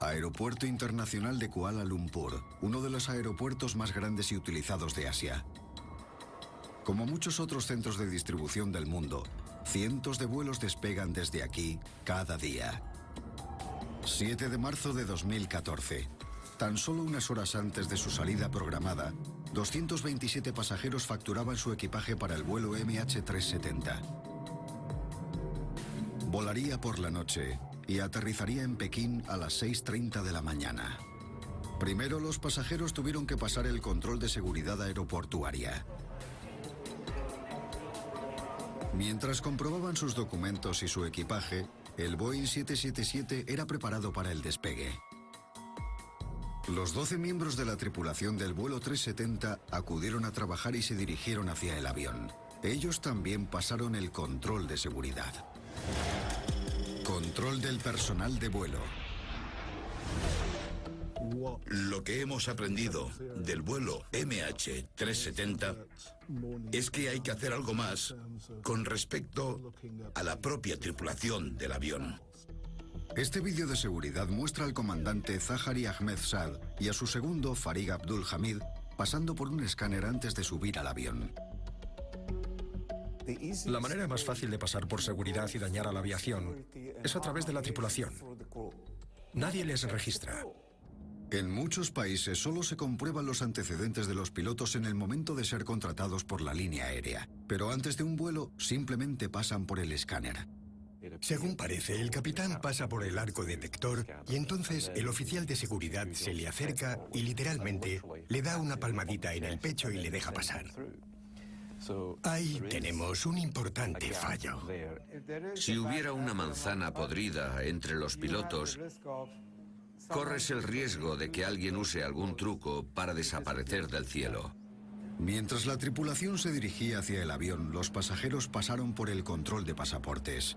Aeropuerto Internacional de Kuala Lumpur, uno de los aeropuertos más grandes y utilizados de Asia. Como muchos otros centros de distribución del mundo, cientos de vuelos despegan desde aquí cada día. 7 de marzo de 2014. Tan solo unas horas antes de su salida programada, 227 pasajeros facturaban su equipaje para el vuelo MH370. Volaría por la noche y aterrizaría en Pekín a las 6:30 de la mañana. Primero, los pasajeros tuvieron que pasar el control de seguridad aeroportuaria. Mientras comprobaban sus documentos y su equipaje, el Boeing 777 era preparado para el despegue. Los 12 miembros de la tripulación del vuelo 370 acudieron a trabajar y se dirigieron hacia el avión. Ellos también pasaron el control de seguridad. Control del personal de vuelo. Lo que hemos aprendido del vuelo MH370 es que hay que hacer algo más con respecto a la propia tripulación del avión. Este vídeo de seguridad muestra al comandante Zahari Ahmed Saad y a su segundo, Farig Abdul Hamid, pasando por un escáner antes de subir al avión. La manera más fácil de pasar por seguridad y dañar a la aviación es a través de la tripulación. Nadie les registra. En muchos países solo se comprueban los antecedentes de los pilotos en el momento de ser contratados por la línea aérea, pero antes de un vuelo simplemente pasan por el escáner. Según parece, el capitán pasa por el arco detector y entonces el oficial de seguridad se le acerca y literalmente le da una palmadita en el pecho y le deja pasar. Ahí tenemos un importante fallo. Si hubiera una manzana podrida entre los pilotos, corres el riesgo de que alguien use algún truco para desaparecer del cielo. Mientras la tripulación se dirigía hacia el avión, los pasajeros pasaron por el control de pasaportes.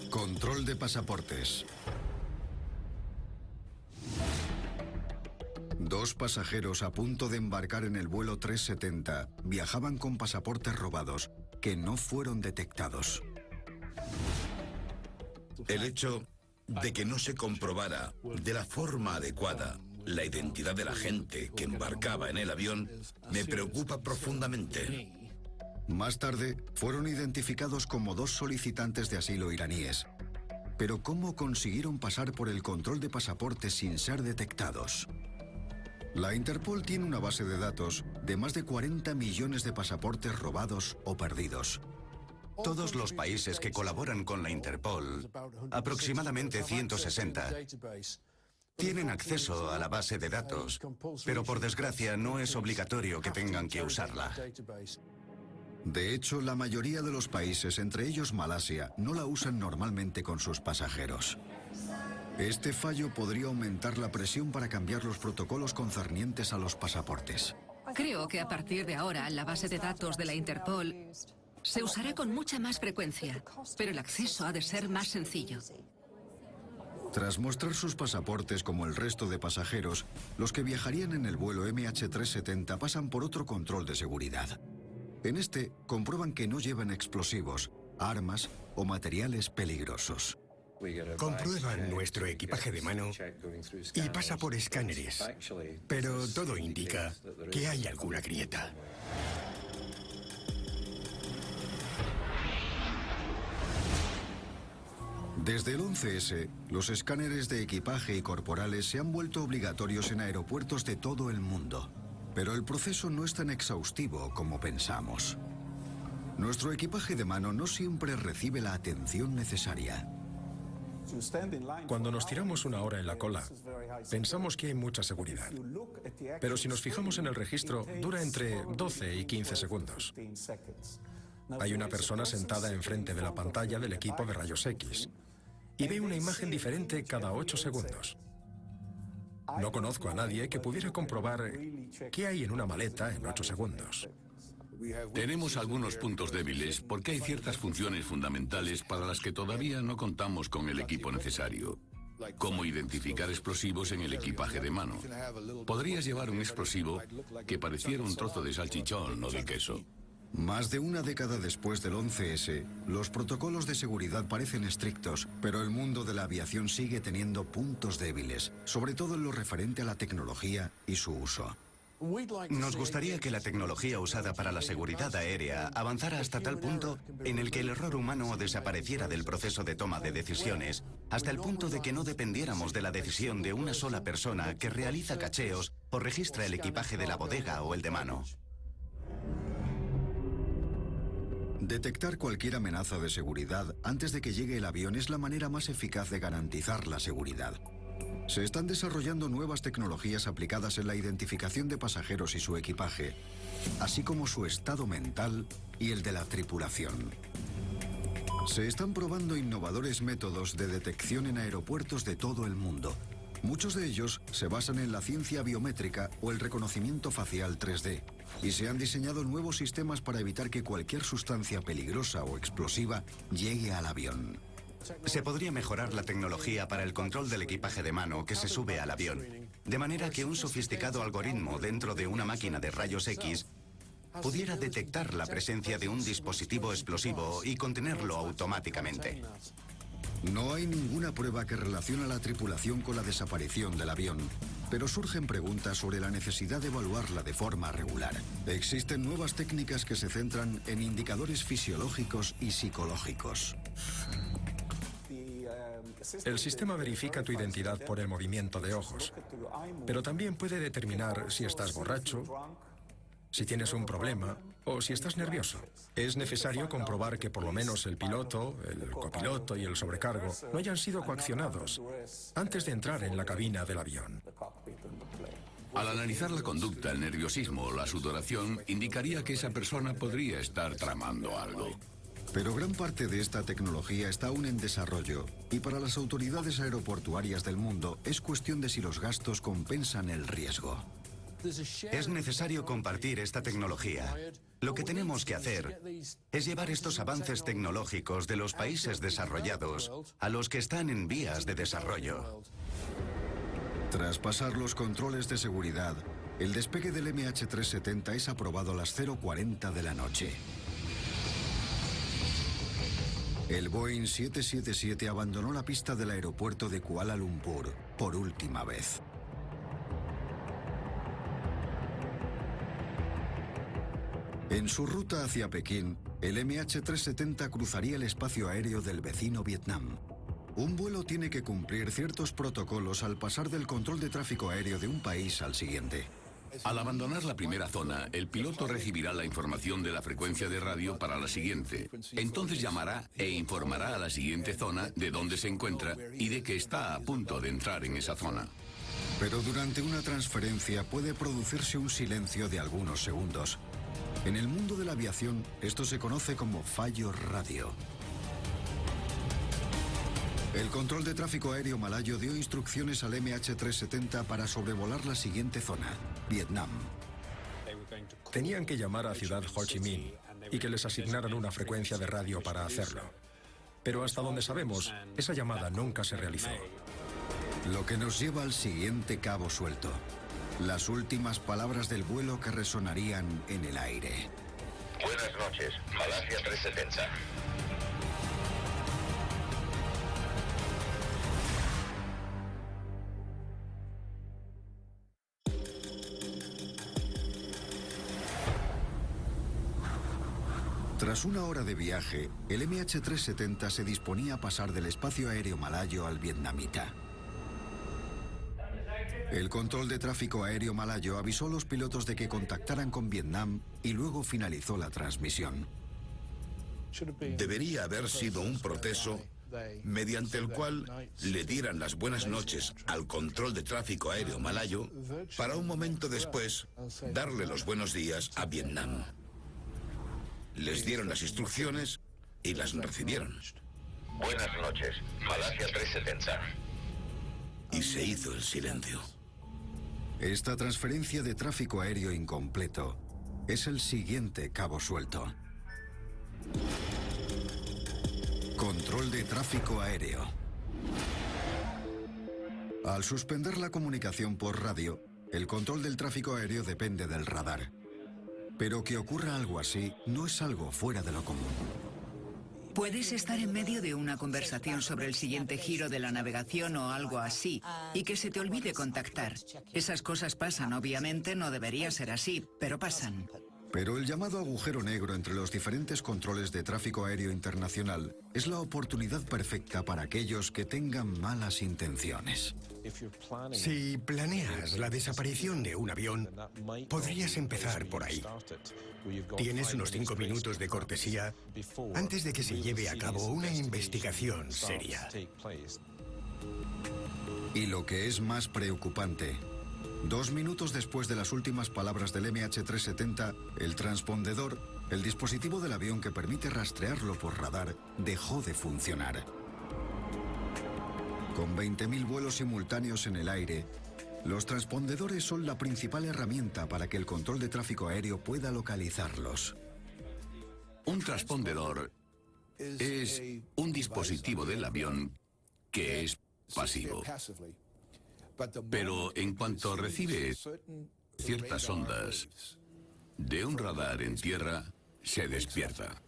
Control de pasaportes. 2 pasajeros a punto de embarcar en el vuelo 370 viajaban con pasaportes robados que no fueron detectados. El hecho de que no se comprobara de la forma adecuada la identidad de la gente que embarcaba en el avión me preocupa profundamente. Más tarde, fueron identificados como 2 solicitantes de asilo iraníes. Pero ¿cómo consiguieron pasar por el control de pasaportes sin ser detectados? La Interpol tiene una base de datos de más de 40 millones de pasaportes robados o perdidos. Todos los países que colaboran con la Interpol, aproximadamente 160, tienen acceso a la base de datos, pero por desgracia no es obligatorio que tengan que usarla. De hecho, la mayoría de los países, entre ellos Malasia, no la usan normalmente con sus pasajeros. Este fallo podría aumentar la presión para cambiar los protocolos concernientes a los pasaportes. Creo que a partir de ahora la base de datos de la Interpol se usará con mucha más frecuencia, pero el acceso ha de ser más sencillo. Tras mostrar sus pasaportes como el resto de pasajeros, los que viajarían en el vuelo MH370 pasan por otro control de seguridad. En este, comprueban que no llevan explosivos, armas o materiales peligrosos. Comprueban nuestro equipaje de mano y pasa por escáneres, pero todo indica que hay alguna grieta. Desde el 11S, los escáneres de equipaje y corporales se han vuelto obligatorios en aeropuertos de todo el mundo. Pero el proceso no es tan exhaustivo como pensamos. Nuestro equipaje de mano no siempre recibe la atención necesaria. Cuando nos tiramos una hora en la cola, pensamos que hay mucha seguridad. Pero si nos fijamos en el registro, dura entre 12 y 15 segundos. Hay una persona sentada enfrente de la pantalla del equipo de rayos X y ve una imagen diferente cada 8 segundos. No conozco a nadie que pudiera comprobar qué hay en una maleta en 8 segundos. Tenemos algunos puntos débiles porque hay ciertas funciones fundamentales para las que todavía no contamos con el equipo necesario. Como identificar explosivos en el equipaje de mano. Podrías llevar un explosivo que pareciera un trozo de salchichón o de queso. Más de una década después del 11S, los protocolos de seguridad parecen estrictos, pero el mundo de la aviación sigue teniendo puntos débiles, sobre todo en lo referente a la tecnología y su uso. Nos gustaría que la tecnología usada para la seguridad aérea avanzara hasta tal punto en el que el error humano desapareciera del proceso de toma de decisiones, hasta el punto de que no dependiéramos de la decisión de una sola persona que realiza cacheos o registra el equipaje de la bodega o el de mano. Detectar cualquier amenaza de seguridad antes de que llegue el avión es la manera más eficaz de garantizar la seguridad. Se están desarrollando nuevas tecnologías aplicadas en la identificación de pasajeros y su equipaje, así como su estado mental y el de la tripulación. Se están probando innovadores métodos de detección en aeropuertos de todo el mundo. Muchos de ellos se basan en la ciencia biométrica o el reconocimiento facial 3D, y se han diseñado nuevos sistemas para evitar que cualquier sustancia peligrosa o explosiva llegue al avión. Se podría mejorar la tecnología para el control del equipaje de mano que se sube al avión, de manera que un sofisticado algoritmo dentro de una máquina de rayos X pudiera detectar la presencia de un dispositivo explosivo y contenerlo automáticamente. No hay ninguna prueba que relacione a la tripulación con la desaparición del avión, pero surgen preguntas sobre la necesidad de evaluarla de forma regular. Existen nuevas técnicas que se centran en indicadores fisiológicos y psicológicos. El sistema verifica tu identidad por el movimiento de ojos, pero también puede determinar si estás borracho, si tienes un problema o si estás nervioso. Es necesario comprobar que por lo menos el piloto, el copiloto y el sobrecargo no hayan sido coaccionados antes de entrar en la cabina del avión. Al analizar la conducta, el nerviosismo o la sudoración, indicaría que esa persona podría estar tramando algo. Pero gran parte de esta tecnología está aún en desarrollo, y para las autoridades aeroportuarias del mundo es cuestión de si los gastos compensan el riesgo. Es necesario compartir esta tecnología. Lo que tenemos que hacer es llevar estos avances tecnológicos de los países desarrollados a los que están en vías de desarrollo. Tras pasar los controles de seguridad, el despegue del MH370 es aprobado a las 0:40 de la noche. El Boeing 777 abandonó la pista del aeropuerto de Kuala Lumpur por última vez. En su ruta hacia Pekín, el MH370 cruzaría el espacio aéreo del vecino Vietnam. Un vuelo tiene que cumplir ciertos protocolos al pasar del control de tráfico aéreo de un país al siguiente. Al abandonar la primera zona, el piloto recibirá la información de la frecuencia de radio para la siguiente. Entonces llamará e informará a la siguiente zona de dónde se encuentra y de que está a punto de entrar en esa zona. Pero durante una transferencia puede producirse un silencio de algunos segundos. En el mundo de la aviación, esto se conoce como fallo radio. El control de tráfico aéreo malayo dio instrucciones al MH370 para sobrevolar la siguiente zona, Vietnam. Tenían que llamar a Ciudad Ho Chi Minh y que les asignaran una frecuencia de radio para hacerlo. Pero hasta donde sabemos, esa llamada nunca se realizó. Lo que nos lleva al siguiente cabo suelto. Las últimas palabras del vuelo que resonarían en el aire. Buenas noches, Malasia 370. Tras una hora de viaje, el MH370 se disponía a pasar del espacio aéreo malayo al vietnamita. El control de tráfico aéreo malayo avisó a los pilotos de que contactaran con Vietnam y luego finalizó la transmisión. Debería haber sido un proceso mediante el cual le dieran las buenas noches al control de tráfico aéreo malayo para un momento después darle los buenos días a Vietnam. Les dieron las instrucciones y las recibieron. Buenas noches, Malasia 370. Y se hizo el silencio. Esta transferencia de tráfico aéreo incompleto es el siguiente cabo suelto. Control de tráfico aéreo. Al suspender la comunicación por radio, el control del tráfico aéreo depende del radar. Pero que ocurra algo así no es algo fuera de lo común. Puedes estar en medio de una conversación sobre el siguiente giro de la navegación o algo así, y que se te olvide contactar. Esas cosas pasan, obviamente no debería ser así, pero pasan. Pero el llamado agujero negro entre los diferentes controles de tráfico aéreo internacional es la oportunidad perfecta para aquellos que tengan malas intenciones. Si planeas la desaparición de un avión, podrías empezar por ahí. Tienes unos 5 minutos de cortesía antes de que se lleve a cabo una investigación seria. Y lo que es más preocupante, 2 minutos después de las últimas palabras del MH370, el transpondedor, el dispositivo del avión que permite rastrearlo por radar, dejó de funcionar. Con 20.000 vuelos simultáneos en el aire, los transpondedores son la principal herramienta para que el control de tráfico aéreo pueda localizarlos. Un transpondedor es un dispositivo del avión que es pasivo. Pero en cuanto recibe ciertas ondas de un radar en tierra, se despierta.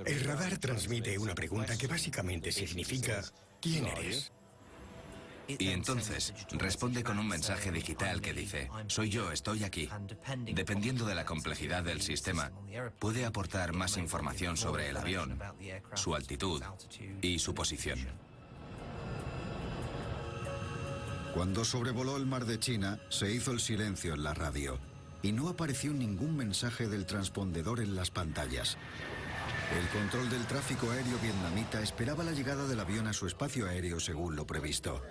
El radar transmite una pregunta que básicamente significa ¿quién eres? Y entonces responde con un mensaje digital que dice: soy yo, estoy aquí. Dependiendo de la complejidad del sistema, puede aportar más información sobre el avión, su altitud y su posición. Cuando sobrevoló el mar de China, se hizo el silencio en la radio y no apareció ningún mensaje del transpondedor en las pantallas. El control del tráfico aéreo vietnamita esperaba la llegada del avión a su espacio aéreo según lo previsto.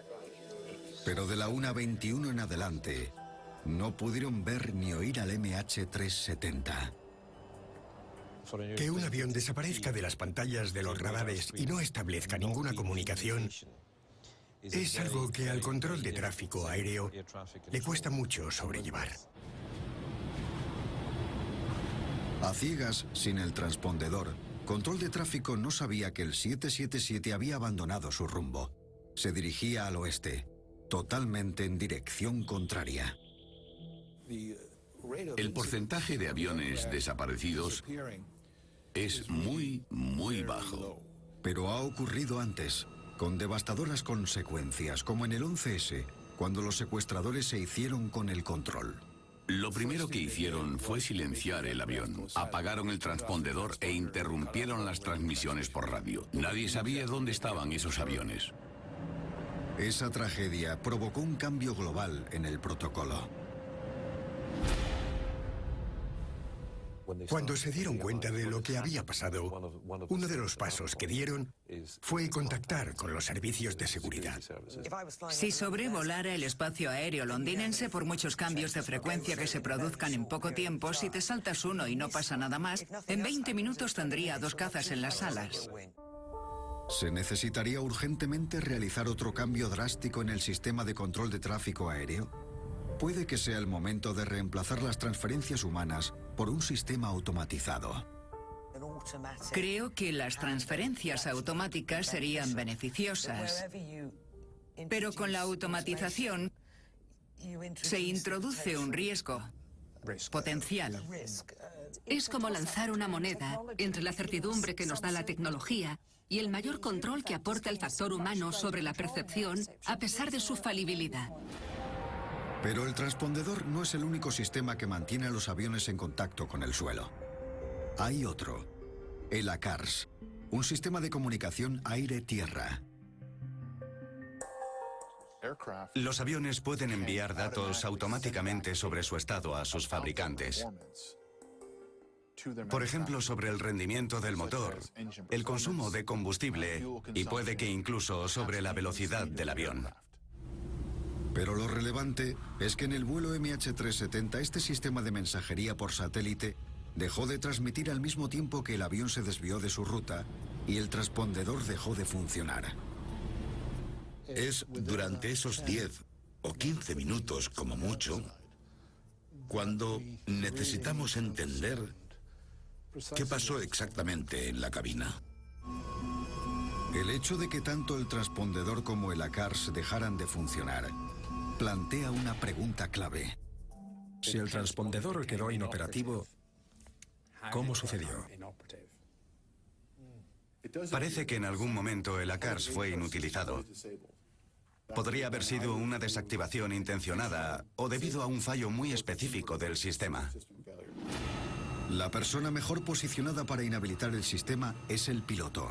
Pero de la 1:21 en adelante, no pudieron ver ni oír al MH370. Que un avión desaparezca de las pantallas de los radares y no establezca ninguna comunicación es algo que al control de tráfico aéreo le cuesta mucho sobrellevar. A ciegas, sin el transpondedor, control de tráfico no sabía que el 777 había abandonado su rumbo. Se dirigía al oeste, totalmente en dirección contraria. El porcentaje de aviones desaparecidos es muy, muy bajo. Pero ha ocurrido antes, con devastadoras consecuencias, como en el 11S, cuando los secuestradores se hicieron con el control. Lo primero que hicieron fue silenciar el avión. Apagaron el transpondedor e interrumpieron las transmisiones por radio. Nadie sabía dónde estaban esos aviones. Esa tragedia provocó un cambio global en el protocolo. Cuando se dieron cuenta de lo que había pasado, uno de los pasos que dieron fue contactar con los servicios de seguridad. Si sobrevolara el espacio aéreo londinense, por muchos cambios de frecuencia que se produzcan en poco tiempo, si te saltas uno y no pasa nada más, en 20 minutos tendría 2 cazas en las alas. Se necesitaría urgentemente realizar otro cambio drástico en el sistema de control de tráfico aéreo. Puede que sea el momento de reemplazar las transferencias humanas por un sistema automatizado. Creo que las transferencias automáticas serían beneficiosas, pero con la automatización se introduce un riesgo potencial. Es como lanzar una moneda entre la certidumbre que nos da la tecnología y el mayor control que aporta el factor humano sobre la percepción, a pesar de su falibilidad. Pero el transpondedor no es el único sistema que mantiene a los aviones en contacto con el suelo. Hay otro, el ACARS, un sistema de comunicación aire-tierra. Los aviones pueden enviar datos automáticamente sobre su estado a sus fabricantes. Por ejemplo, sobre el rendimiento del motor, el consumo de combustible y puede que incluso sobre la velocidad del avión. Pero lo relevante es que en el vuelo MH370 este sistema de mensajería por satélite dejó de transmitir al mismo tiempo que el avión se desvió de su ruta y el transpondedor dejó de funcionar. Es durante esos 10 o 15 minutos como mucho cuando necesitamos entender qué pasó exactamente en la cabina. El hecho de que tanto el transpondedor como el ACARS dejaran de funcionar plantea una pregunta clave. Si el transpondedor quedó inoperativo, ¿cómo sucedió? Parece que en algún momento el ACARS fue inutilizado. Podría haber sido una desactivación intencionada o debido a un fallo muy específico del sistema. La persona mejor posicionada para inhabilitar el sistema es el piloto.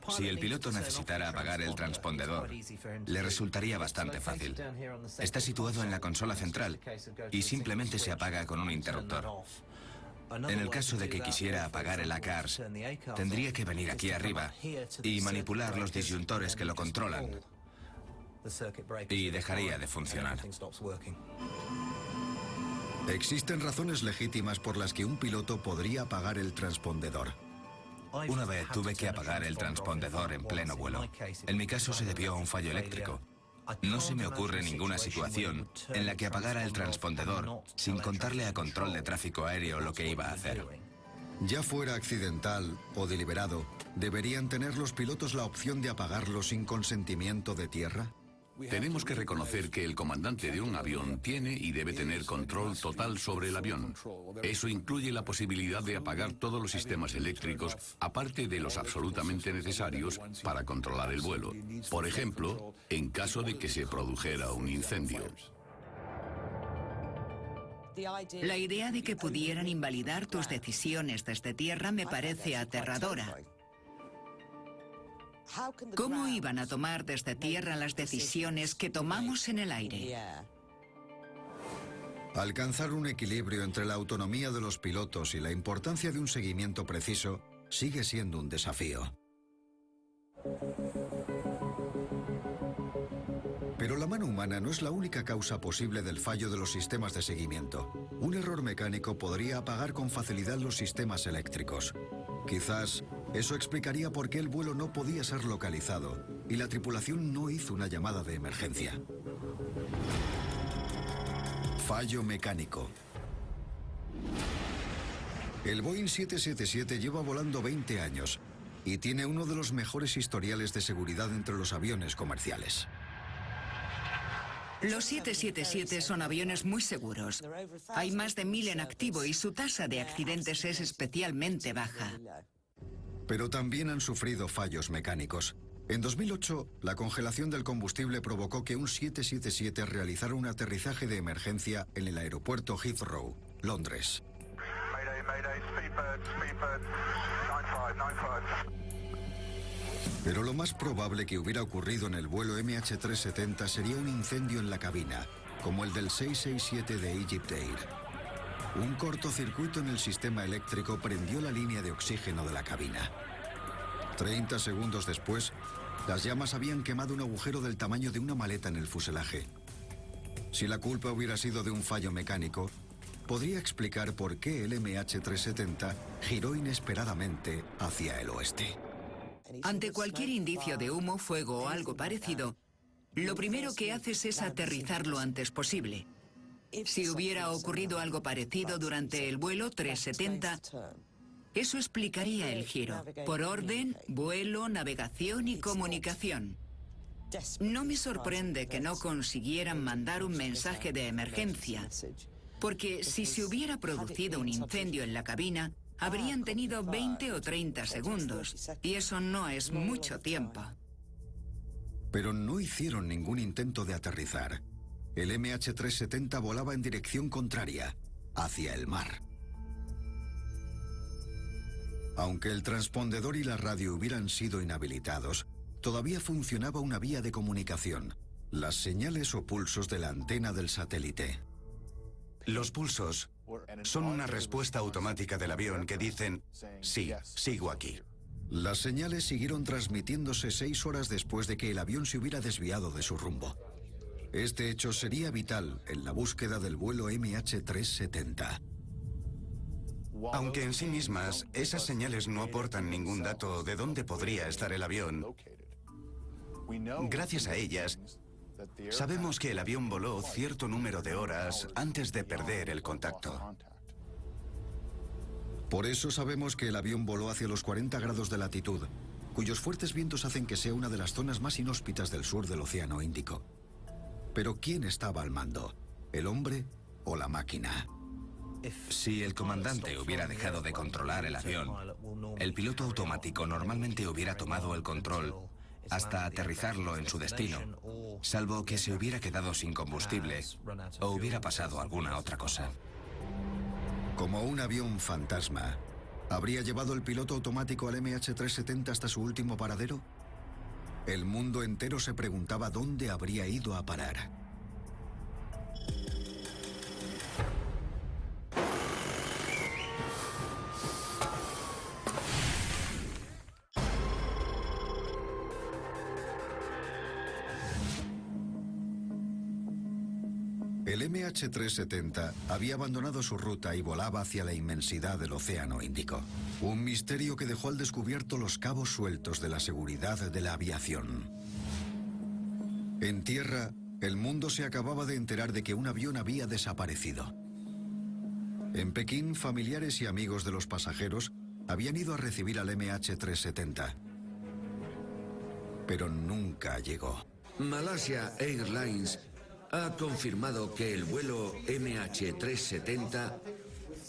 Si el piloto necesitara apagar el transpondedor, le resultaría bastante fácil. Está situado en la consola central y simplemente se apaga con un interruptor. En el caso de que quisiera apagar el ACARS, tendría que venir aquí arriba y manipular los disyuntores que lo controlan. Y dejaría de funcionar. Existen razones legítimas por las que un piloto podría apagar el transpondedor. Una vez tuve que apagar el transpondedor en pleno vuelo. En mi caso se debió a un fallo eléctrico. No se me ocurre ninguna situación en la que apagara el transpondedor sin contarle a control de tráfico aéreo lo que iba a hacer. Ya fuera accidental o deliberado, ¿deberían tener los pilotos la opción de apagarlo sin consentimiento de tierra? Tenemos que reconocer que el comandante de un avión tiene y debe tener control total sobre el avión. Eso incluye la posibilidad de apagar todos los sistemas eléctricos, aparte de los absolutamente necesarios para controlar el vuelo. Por ejemplo, en caso de que se produjera un incendio. La idea de que pudieran invalidar tus decisiones desde tierra me parece aterradora. ¿Cómo iban a tomar desde tierra las decisiones que tomamos en el aire? Alcanzar un equilibrio entre la autonomía de los pilotos y la importancia de un seguimiento preciso sigue siendo un desafío. Pero la mano humana no es la única causa posible del fallo de los sistemas de seguimiento. Un error mecánico podría apagar con facilidad los sistemas eléctricos. Quizás eso explicaría por qué el vuelo no podía ser localizado y la tripulación no hizo una llamada de emergencia. Fallo mecánico. El Boeing 777 lleva volando 20 años y tiene uno de los mejores historiales de seguridad entre los aviones comerciales. Los 777 son aviones muy seguros. Hay más de 1000 en activo y su tasa de accidentes es especialmente baja. Pero también han sufrido fallos mecánicos. En 2008, la congelación del combustible provocó que un 777 realizara un aterrizaje de emergencia en el aeropuerto Heathrow, Londres. Pero lo más probable que hubiera ocurrido en el vuelo MH370 sería un incendio en la cabina, como el del 667 de Egypt Air. Un cortocircuito en el sistema eléctrico prendió la línea de oxígeno de la cabina. 30 segundos después, las llamas habían quemado un agujero del tamaño de una maleta en el fuselaje. Si la culpa hubiera sido de un fallo mecánico, podría explicar por qué el MH370 giró inesperadamente hacia el oeste. Ante cualquier indicio de humo, fuego o algo parecido, lo primero que haces es aterrizar lo antes posible. Si hubiera ocurrido algo parecido durante el vuelo 370, eso explicaría el giro, por orden, vuelo, navegación y comunicación. No me sorprende que no consiguieran mandar un mensaje de emergencia, porque si se hubiera producido un incendio en la cabina, habrían tenido 20 o 30 segundos, y eso no es mucho tiempo. Pero no hicieron ningún intento de aterrizar. El MH370 volaba en dirección contraria, hacia el mar. Aunque el transpondedor y la radio hubieran sido inhabilitados, todavía funcionaba una vía de comunicación, las señales o pulsos de la antena del satélite. Los pulsos son una respuesta automática del avión que dicen, sí, sigo aquí. Las señales siguieron transmitiéndose 6 horas después de que el avión se hubiera desviado de su rumbo. Este hecho sería vital en la búsqueda del vuelo MH370. Aunque en sí mismas, esas señales no aportan ningún dato de dónde podría estar el avión, gracias a ellas, sabemos que el avión voló cierto número de horas antes de perder el contacto. Por eso sabemos que el avión voló hacia los 40 grados de latitud, cuyos fuertes vientos hacen que sea una de las zonas más inhóspitas del sur del Océano Índico. Pero ¿quién estaba al mando? ¿El hombre o la máquina. Si el comandante hubiera dejado de controlar el avión, el piloto automático normalmente hubiera tomado el control hasta aterrizarlo en su destino, salvo que se hubiera quedado sin combustible o hubiera pasado alguna otra cosa. Como un avión fantasma, ¿habría llevado el piloto automático al MH370 hasta su último paradero? El mundo entero se preguntaba dónde habría ido a parar. El MH370 había abandonado su ruta y volaba hacia la inmensidad del Océano Índico. Un misterio que dejó al descubierto los cabos sueltos de la seguridad de la aviación. En tierra, el mundo se acababa de enterar de que un avión había desaparecido. En Pekín, familiares y amigos de los pasajeros habían ido a recibir al MH370. Pero nunca llegó. Malaysia Airlines ha confirmado que el vuelo MH370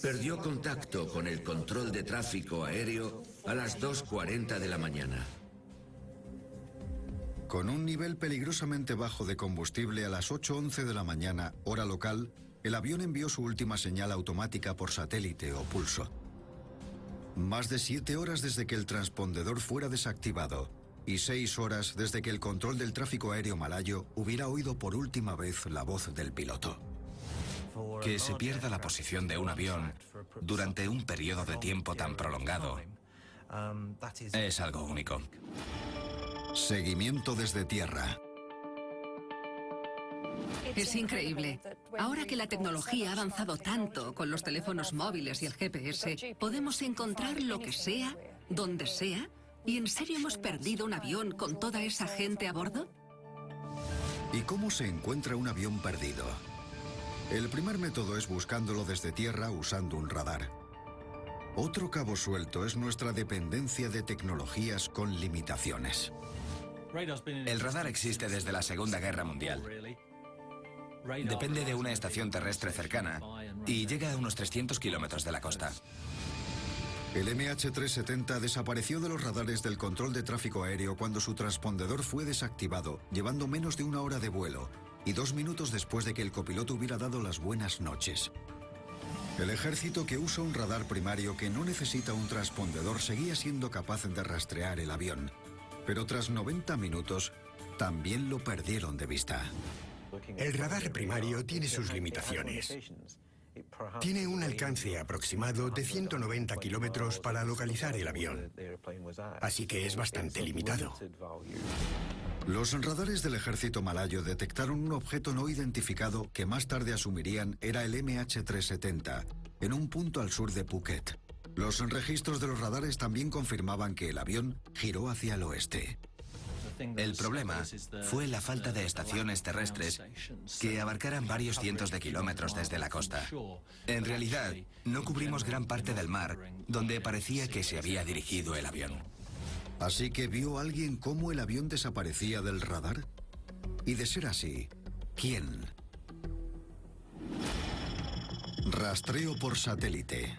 perdió contacto con el control de tráfico aéreo a las 2:40 de la mañana. Con un nivel peligrosamente bajo de combustible a las 8:11 de la mañana, hora local, el avión envió su última señal automática por satélite o pulso. Más de 7 horas desde que el transpondedor fuera desactivado y 6 horas desde que el control del tráfico aéreo malayo hubiera oído por última vez la voz del piloto. Que se pierda la posición de un avión durante un periodo de tiempo tan prolongado es algo único. Seguimiento desde tierra. Es increíble. Ahora que la tecnología ha avanzado tanto con los teléfonos móviles y el GPS, podemos encontrar lo que sea, donde sea. ¿Y en serio hemos perdido un avión con toda esa gente a bordo? ¿Y cómo se encuentra un avión perdido? El primer método es buscándolo desde tierra usando un radar. Otro cabo suelto es nuestra dependencia de tecnologías con limitaciones. El radar existe desde la Segunda Guerra Mundial. Depende de una estación terrestre cercana y llega a unos 300 kilómetros de la costa. El MH370 desapareció de los radares del control de tráfico aéreo cuando su transpondedor fue desactivado, llevando menos de 1 hora de vuelo y 2 minutos después de que el copiloto hubiera dado las buenas noches. El ejército, que usa un radar primario que no necesita un transpondedor, seguía siendo capaz de rastrear el avión, pero tras 90 minutos también lo perdieron de vista. El radar primario tiene sus limitaciones. Tiene un alcance aproximado de 190 kilómetros para localizar el avión, así que es bastante limitado. Los radares del ejército malayo detectaron un objeto no identificado que más tarde asumirían era el MH370, en un punto al sur de Phuket. Los registros de los radares también confirmaban que el avión giró hacia el oeste. El problema fue la falta de estaciones terrestres que abarcaran varios cientos de kilómetros desde la costa. En realidad, no cubrimos gran parte del mar donde parecía que se había dirigido el avión. Así que ¿vio alguien cómo el avión desaparecía del radar? Y de ser así, ¿quién? Rastreo por satélite.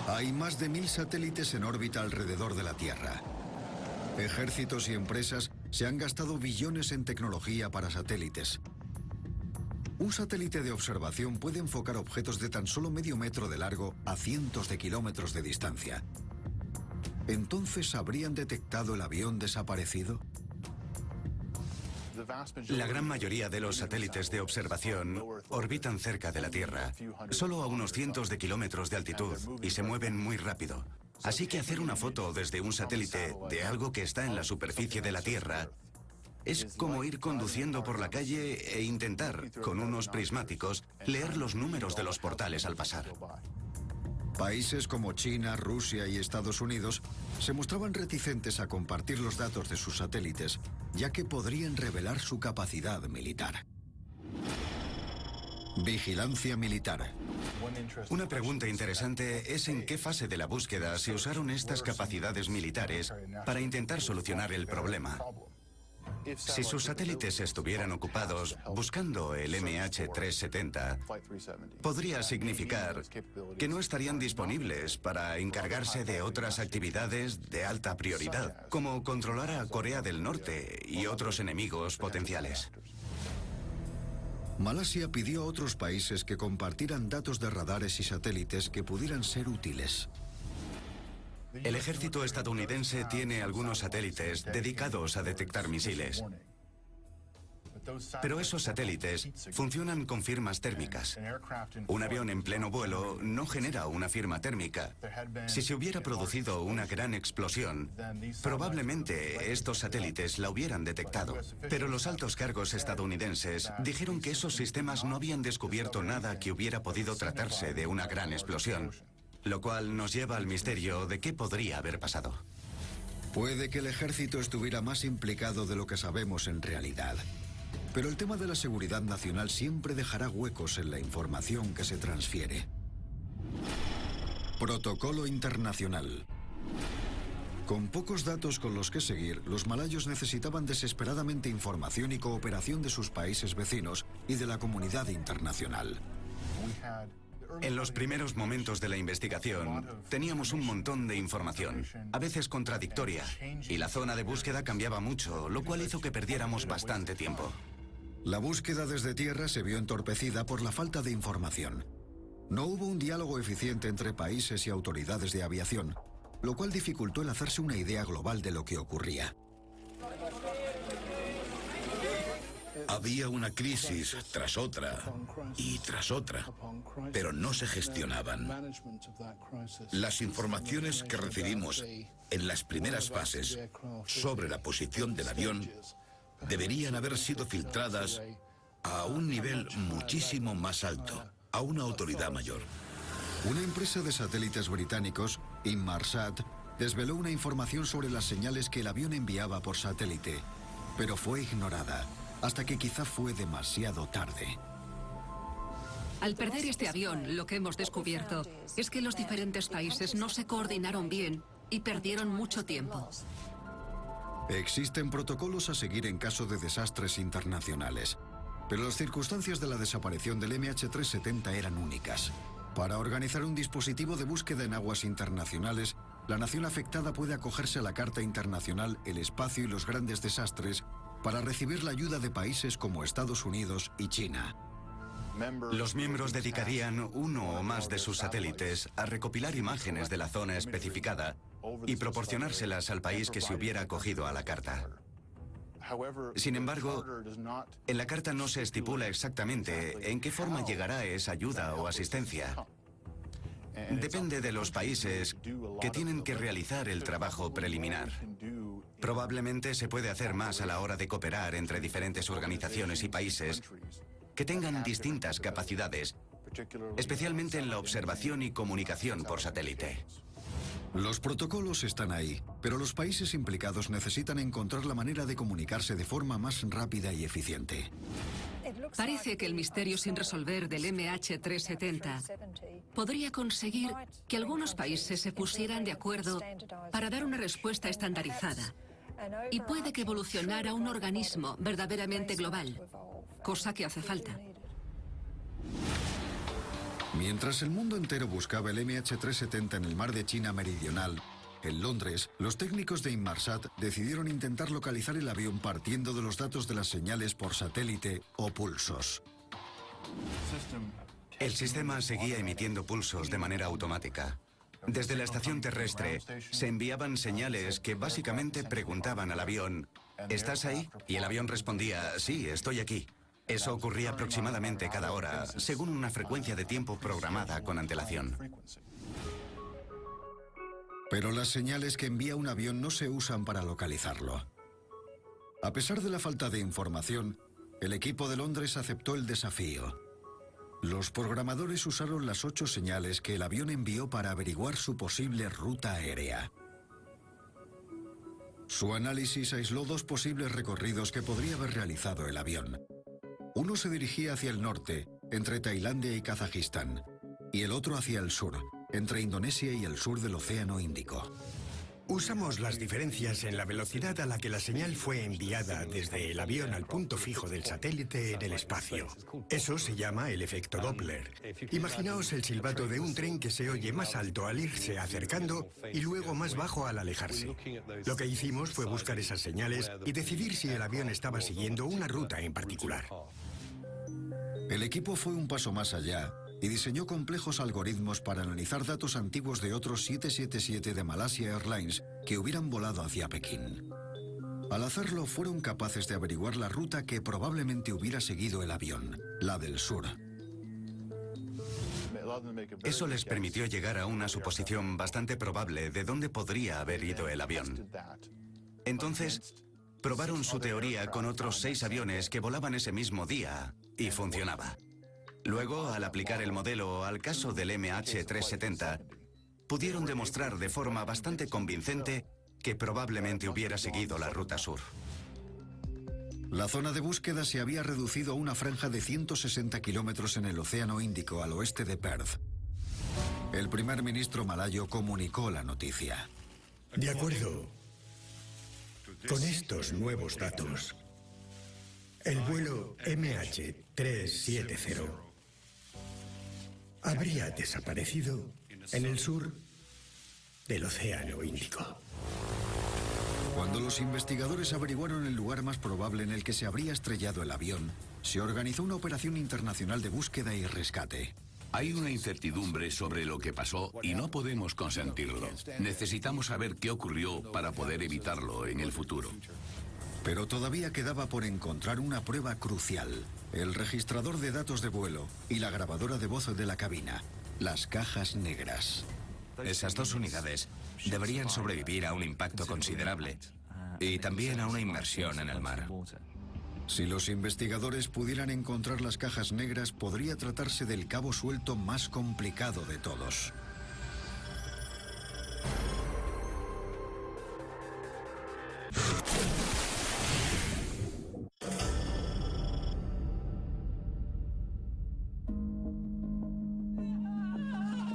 Hay más de 1000 satélites en órbita alrededor de la Tierra. Ejércitos y empresas se han gastado billones en tecnología para satélites. Un satélite de observación puede enfocar objetos de tan solo medio metro de largo a cientos de kilómetros de distancia. ¿Entonces habrían detectado el avión desaparecido? La gran mayoría de los satélites de observación orbitan cerca de la Tierra, solo a unos cientos de kilómetros de altitud, y se mueven muy rápido. Así que hacer una foto desde un satélite de algo que está en la superficie de la Tierra es como ir conduciendo por la calle e intentar, con unos prismáticos, leer los números de los portales al pasar. Países como China, Rusia y Estados Unidos se mostraban reticentes a compartir los datos de sus satélites, ya que podrían revelar su capacidad militar. Vigilancia militar. Una pregunta interesante es en qué fase de la búsqueda se usaron estas capacidades militares para intentar solucionar el problema. Si sus satélites estuvieran ocupados buscando el MH370, podría significar que no estarían disponibles para encargarse de otras actividades de alta prioridad, como controlar a Corea del Norte y otros enemigos potenciales. Malasia pidió a otros países que compartieran datos de radares y satélites que pudieran ser útiles. El ejército estadounidense tiene algunos satélites dedicados a detectar misiles. Pero esos satélites funcionan con firmas térmicas. Un avión en pleno vuelo no genera una firma térmica. Si se hubiera producido una gran explosión, probablemente estos satélites la hubieran detectado. Pero los altos cargos estadounidenses dijeron que esos sistemas no habían descubierto nada que hubiera podido tratarse de una gran explosión. Lo cual nos lleva al misterio de qué podría haber pasado. Puede que el ejército estuviera más implicado de lo que sabemos en realidad. Pero el tema de la seguridad nacional siempre dejará huecos en la información que se transfiere. Protocolo internacional. Con pocos datos con los que seguir, los malayos necesitaban desesperadamente información y cooperación de sus países vecinos y de la comunidad internacional. En los primeros momentos de la investigación, teníamos un montón de información, a veces contradictoria, y la zona de búsqueda cambiaba mucho, lo cual hizo que perdiéramos bastante tiempo. La búsqueda desde tierra se vio entorpecida por la falta de información. No hubo un diálogo eficiente entre países y autoridades de aviación, lo cual dificultó el hacerse una idea global de lo que ocurría. Había una crisis tras otra y tras otra, pero no se gestionaban. Las informaciones que recibimos en las primeras fases sobre la posición del avión deberían haber sido filtradas a un nivel muchísimo más alto, a una autoridad mayor. Una empresa de satélites británicos, Inmarsat, desveló una información sobre las señales que el avión enviaba por satélite, pero fue ignorada. Hasta que quizá fue demasiado tarde. Al perder este avión, lo que hemos descubierto es que los diferentes países no se coordinaron bien y perdieron mucho tiempo. Existen protocolos a seguir en caso de desastres internacionales, pero las circunstancias de la desaparición del MH370 eran únicas. Para organizar un dispositivo de búsqueda en aguas internacionales, la nación afectada puede acogerse a la Carta Internacional El Espacio y los Grandes Desastres para recibir la ayuda de países como Estados Unidos y China. Los miembros dedicarían uno o más de sus satélites a recopilar imágenes de la zona especificada y proporcionárselas al país que se hubiera acogido a la carta. Sin embargo, en la carta no se estipula exactamente en qué forma llegará esa ayuda o asistencia. Depende de los países que tienen que realizar el trabajo preliminar. Probablemente se puede hacer más a la hora de cooperar entre diferentes organizaciones y países que tengan distintas capacidades, especialmente en la observación y comunicación por satélite. Los protocolos están ahí, pero los países implicados necesitan encontrar la manera de comunicarse de forma más rápida y eficiente. Parece que el misterio sin resolver del MH370 podría conseguir que algunos países se pusieran de acuerdo para dar una respuesta estandarizada y puede que evolucionara un organismo verdaderamente global, cosa que hace falta. Mientras el mundo entero buscaba el MH370 en el mar de China Meridional, en Londres, los técnicos de Inmarsat decidieron intentar localizar el avión partiendo de los datos de las señales por satélite o pulsos. El sistema seguía emitiendo pulsos de manera automática. Desde la estación terrestre se enviaban señales que básicamente preguntaban al avión, ¿estás ahí? Y el avión respondía, sí, estoy aquí. Eso ocurría aproximadamente cada hora, según una frecuencia de tiempo programada con antelación. Pero las señales que envía un avión no se usan para localizarlo. A pesar de la falta de información, el equipo de Londres aceptó el desafío. Los programadores usaron las 8 señales que el avión envió para averiguar su posible ruta aérea. Su análisis aisló 2 posibles recorridos que podría haber realizado el avión. Uno se dirigía hacia el norte, entre Tailandia y Kazajistán, y el otro hacia el sur, entre Indonesia y el sur del Océano Índico. Usamos las diferencias en la velocidad a la que la señal fue enviada desde el avión al punto fijo del satélite en el espacio. Eso se llama el efecto Doppler. Imaginaos el silbato de un tren que se oye más alto al irse acercando y luego más bajo al alejarse. Lo que hicimos fue buscar esas señales y decidir si el avión estaba siguiendo una ruta en particular. El equipo fue un paso más allá y diseñó complejos algoritmos para analizar datos antiguos de otros 777 de Malaysia Airlines que hubieran volado hacia Pekín. Al hacerlo, fueron capaces de averiguar la ruta que probablemente hubiera seguido el avión, la del sur. Eso les permitió llegar a una suposición bastante probable de dónde podría haber ido el avión. Entonces, probaron su teoría con otros 6 aviones que volaban ese mismo día y funcionaba. Luego, al aplicar el modelo al caso del MH370, pudieron demostrar de forma bastante convincente que probablemente hubiera seguido la ruta sur. La zona de búsqueda se había reducido a una franja de 160 kilómetros en el Océano Índico al oeste de Perth. El primer ministro malayo comunicó la noticia. De acuerdo con estos nuevos datos, el vuelo MH370 habría desaparecido en el sur del Océano Índico. Cuando los investigadores averiguaron el lugar más probable en el que se habría estrellado el avión, se organizó una operación internacional de búsqueda y rescate. Hay una incertidumbre sobre lo que pasó y no podemos consentirlo. Necesitamos saber qué ocurrió para poder evitarlo en el futuro. Pero todavía quedaba por encontrar una prueba crucial: el registrador de datos de vuelo y la grabadora de voz de la cabina, las cajas negras. Esas 2 unidades deberían sobrevivir a un impacto considerable y también a una inmersión en el mar. Si los investigadores pudieran encontrar las cajas negras, podría tratarse del cabo suelto más complicado de todos.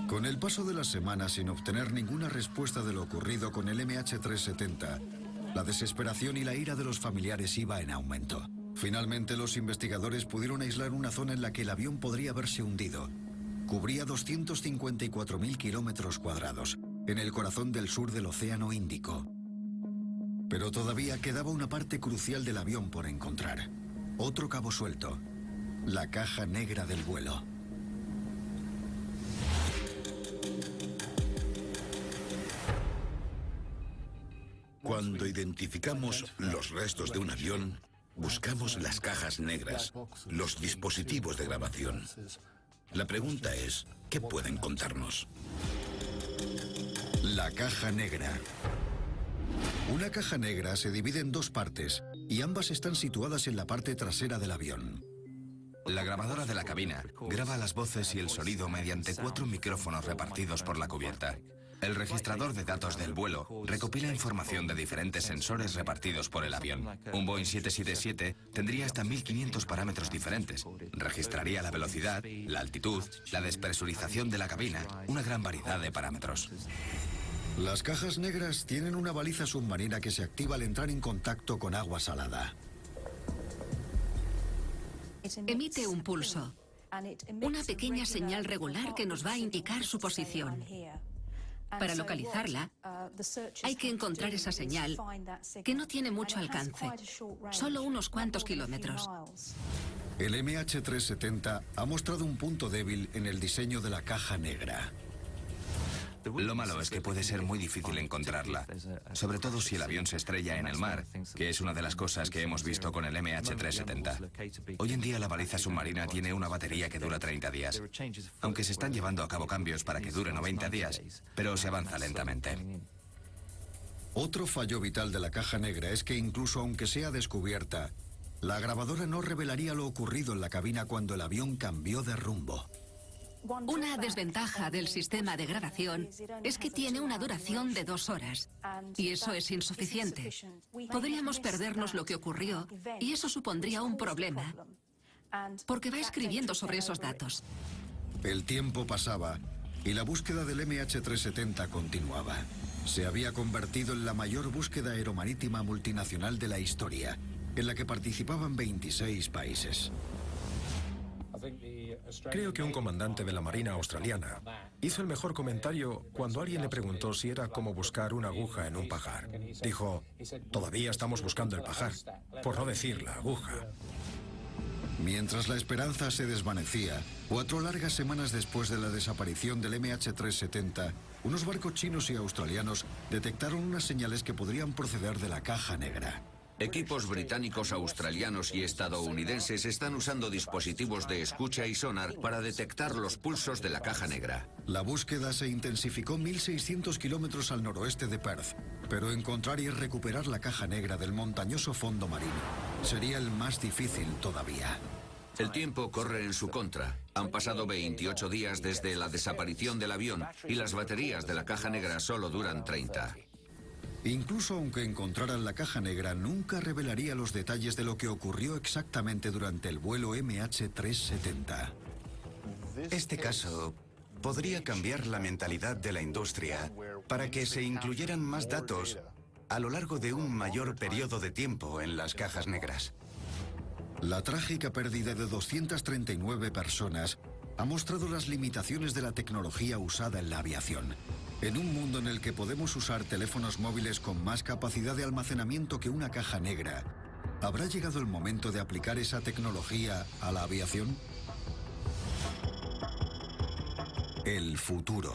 Con el paso de las semanas sin obtener ninguna respuesta de lo ocurrido con el MH370, la desesperación y la ira de los familiares iba en aumento. Finalmente, los investigadores pudieron aislar una zona en la que el avión podría haberse hundido. Cubría 254.000 kilómetros cuadrados, en el corazón del sur del Océano Índico. Pero todavía quedaba una parte crucial del avión por encontrar. Otro cabo suelto: la caja negra del vuelo. Cuando identificamos los restos de un avión, buscamos las cajas negras, los dispositivos de grabación. La pregunta es, ¿qué pueden contarnos? La caja negra. Una caja negra se divide en 2 partes y ambas están situadas en la parte trasera del avión. La grabadora de la cabina graba las voces y el sonido mediante 4 micrófonos repartidos por la cubierta. El registrador de datos del vuelo recopila información de diferentes sensores repartidos por el avión. Un Boeing 777 tendría hasta 1500 parámetros diferentes. Registraría la velocidad, la altitud, la despresurización de la cabina, una gran variedad de parámetros. Las cajas negras tienen una baliza submarina que se activa al entrar en contacto con agua salada. Emite un pulso, una pequeña señal regular que nos va a indicar su posición. Para localizarla, hay que encontrar esa señal, que no tiene mucho alcance, solo unos cuantos kilómetros. El MH370 ha mostrado un punto débil en el diseño de la caja negra. Lo malo es que puede ser muy difícil encontrarla, sobre todo si el avión se estrella en el mar, que es una de las cosas que hemos visto con el MH370. Hoy en día la baliza submarina tiene una batería que dura 30 días, aunque se están llevando a cabo cambios para que dure 90 días, pero se avanza lentamente. Otro fallo vital de la caja negra es que incluso aunque sea descubierta, la grabadora no revelaría lo ocurrido en la cabina cuando el avión cambió de rumbo. Una desventaja del sistema de grabación es que tiene una duración de 2 horas, y eso es insuficiente. Podríamos perdernos lo que ocurrió, y eso supondría un problema, porque va escribiendo sobre esos datos. El tiempo pasaba Y la búsqueda del MH370 continuaba. Se había convertido en la mayor búsqueda aeromarítima multinacional de la historia, en la que participaban 26 países. Creo que un comandante de la Marina australiana hizo el mejor comentario cuando alguien le preguntó si era como buscar una aguja en un pajar. Dijo, todavía estamos buscando el pajar, por no decir la aguja. Mientras la esperanza se desvanecía, 4 largas semanas después de la desaparición del MH370, unos barcos chinos y australianos detectaron unas señales que podrían proceder de la caja negra. Equipos británicos, australianos y estadounidenses están usando dispositivos de escucha y sonar para detectar los pulsos de la caja negra. La búsqueda se intensificó 1.600 kilómetros al noroeste de Perth, pero encontrar y recuperar la caja negra del montañoso fondo marino sería el más difícil todavía. El tiempo corre en su contra. Han pasado 28 días desde la desaparición del avión y las baterías de la caja negra solo duran 30. Incluso aunque encontraran la caja negra, nunca revelaría los detalles de lo que ocurrió exactamente durante el vuelo MH370. Este caso podría cambiar la mentalidad de la industria para que se incluyeran más datos a lo largo de un mayor periodo de tiempo en las cajas negras. La trágica pérdida de 239 personas ha mostrado las limitaciones de la tecnología usada en la aviación. En un mundo en el que podemos usar teléfonos móviles con más capacidad de almacenamiento que una caja negra, ¿habrá llegado el momento de aplicar esa tecnología a la aviación? El futuro.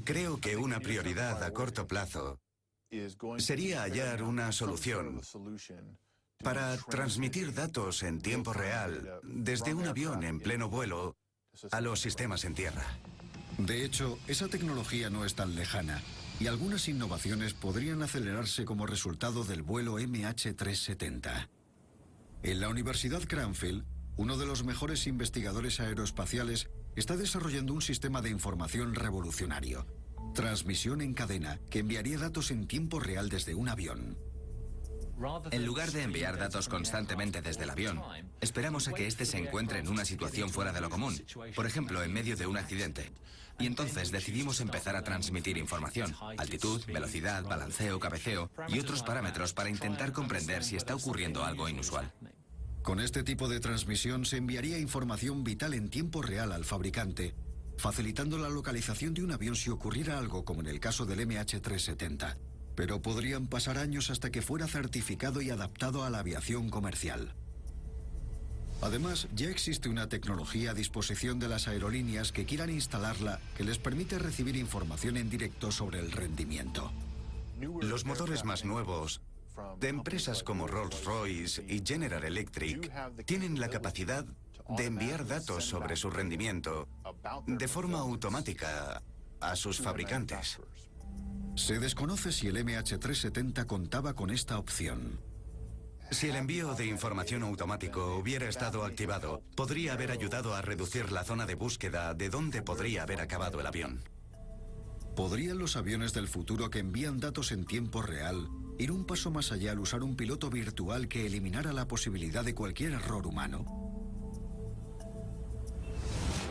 Creo que una prioridad a corto plazo sería hallar una solución para transmitir datos en tiempo real desde un avión en pleno vuelo a los sistemas en tierra. De hecho, esa tecnología no es tan lejana y algunas innovaciones podrían acelerarse como resultado del vuelo MH370. En la Universidad Cranfield, uno de los mejores investigadores aeroespaciales está desarrollando un sistema de información revolucionario. Transmisión en cadena que enviaría datos en tiempo real desde un avión. En lugar de enviar datos constantemente desde el avión, esperamos a que éste se encuentre en una situación fuera de lo común, por ejemplo, en medio de un accidente. Y entonces decidimos empezar a transmitir información, altitud, velocidad, balanceo, cabeceo y otros parámetros para intentar comprender si está ocurriendo algo inusual. Con este tipo de transmisión se enviaría información vital en tiempo real al fabricante, facilitando la localización de un avión si ocurriera algo como en el caso del MH370. Pero podrían pasar años hasta que fuera certificado y adaptado a la aviación comercial. Además, ya existe una tecnología a disposición de las aerolíneas que quieran instalarla que les permite recibir información en directo sobre el rendimiento. Los motores más nuevos de empresas como Rolls-Royce y General Electric tienen la capacidad de enviar datos sobre su rendimiento de forma automática a sus fabricantes. Se desconoce si el MH370 contaba con esta opción. Si el envío de información automático hubiera estado activado, podría haber ayudado a reducir la zona de búsqueda de donde podría haber acabado el avión. ¿Podrían los aviones del futuro que envían datos en tiempo real ir un paso más allá al usar un piloto virtual que eliminara la posibilidad de cualquier error humano?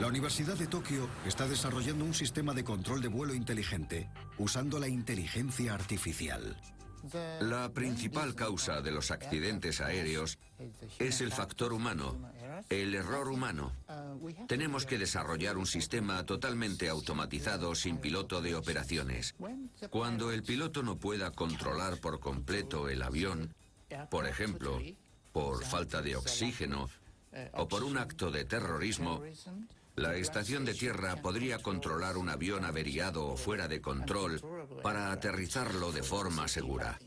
La Universidad de Tokio está desarrollando un sistema de control de vuelo inteligente usando la inteligencia artificial. La principal causa de los accidentes aéreos es el factor humano, el error humano. Tenemos que desarrollar un sistema totalmente automatizado sin piloto de operaciones. Cuando el piloto no pueda controlar por completo el avión, por ejemplo, por falta de oxígeno o por un acto de terrorismo, la estación de tierra podría controlar un avión averiado o fuera de control para aterrizarlo de forma segura.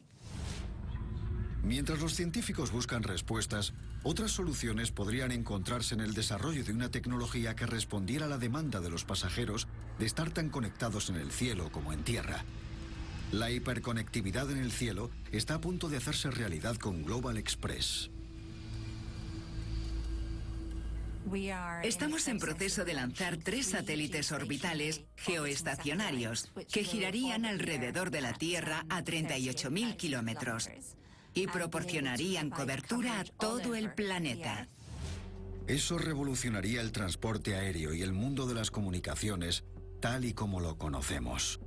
Mientras los científicos buscan respuestas, otras soluciones podrían encontrarse en el desarrollo de una tecnología que respondiera a la demanda de los pasajeros de estar tan conectados en el cielo como en tierra. La hiperconectividad en el cielo está a punto de hacerse realidad con Global Express. Estamos en proceso de lanzar 3 satélites orbitales geoestacionarios que girarían alrededor de la Tierra a 38.000 kilómetros y proporcionarían cobertura a todo el planeta. Eso revolucionaría el transporte aéreo y el mundo de las comunicaciones tal y como lo conocemos.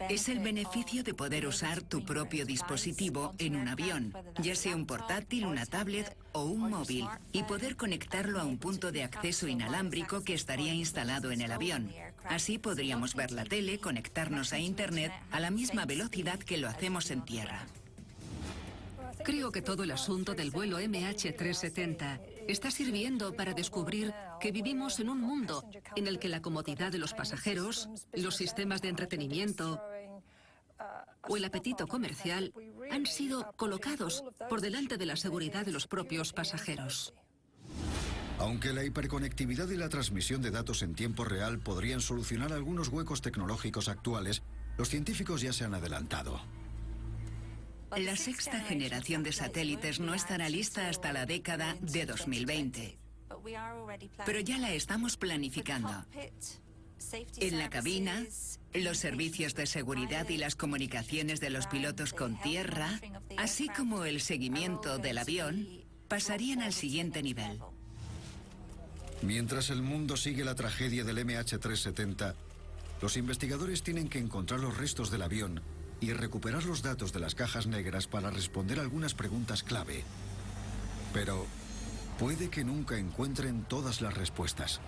Es el beneficio de poder usar tu propio dispositivo en un avión, ya sea un portátil, una tablet o un móvil, y poder conectarlo a un punto de acceso inalámbrico que estaría instalado en el avión. Así podríamos ver la tele, conectarnos a Internet a la misma velocidad que lo hacemos en tierra. Creo que todo el asunto del vuelo MH370 está sirviendo para descubrir que vivimos en un mundo en el que la comodidad de los pasajeros, los sistemas de entretenimiento o el apetito comercial han sido colocados por delante de la seguridad de los propios pasajeros. Aunque la hiperconectividad y la transmisión de datos en tiempo real podrían solucionar algunos huecos tecnológicos actuales, los científicos ya se han adelantado. La sexta generación de satélites no estará lista hasta la década de 2020, pero ya la estamos planificando. En la cabina, los servicios de seguridad y las comunicaciones de los pilotos con tierra, así como el seguimiento del avión, pasarían al siguiente nivel. Mientras el mundo sigue la tragedia del MH370, los investigadores tienen que encontrar los restos del avión y recuperar los datos de las cajas negras para responder algunas preguntas clave. Pero puede que nunca encuentren todas las respuestas.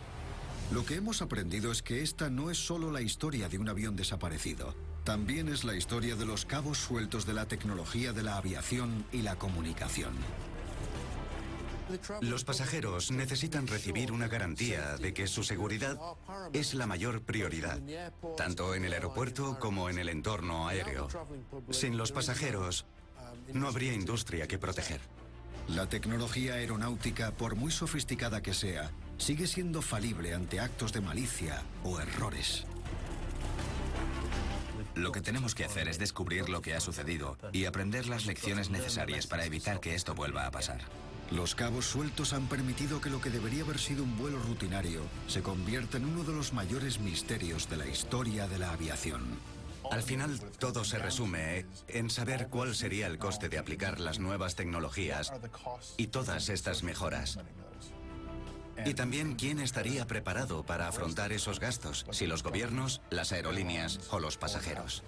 Lo que hemos aprendido es que esta no es solo la historia de un avión desaparecido. También es la historia de los cabos sueltos de la tecnología de la aviación y la comunicación. Los pasajeros necesitan recibir una garantía de que su seguridad es la mayor prioridad, tanto en el aeropuerto como en el entorno aéreo. Sin los pasajeros, no habría industria que proteger. La tecnología aeronáutica, por muy sofisticada que sea, sigue siendo falible ante actos de malicia o errores. Lo que tenemos que hacer es descubrir lo que ha sucedido y aprender las lecciones necesarias para evitar que esto vuelva a pasar. Los cabos sueltos han permitido que lo que debería haber sido un vuelo rutinario se convierta en uno de los mayores misterios de la historia de la aviación. Al final, todo se resume en saber cuál sería el coste de aplicar las nuevas tecnologías y todas estas mejoras. Y también quién estaría preparado para afrontar esos gastos, si los gobiernos, las aerolíneas o los pasajeros.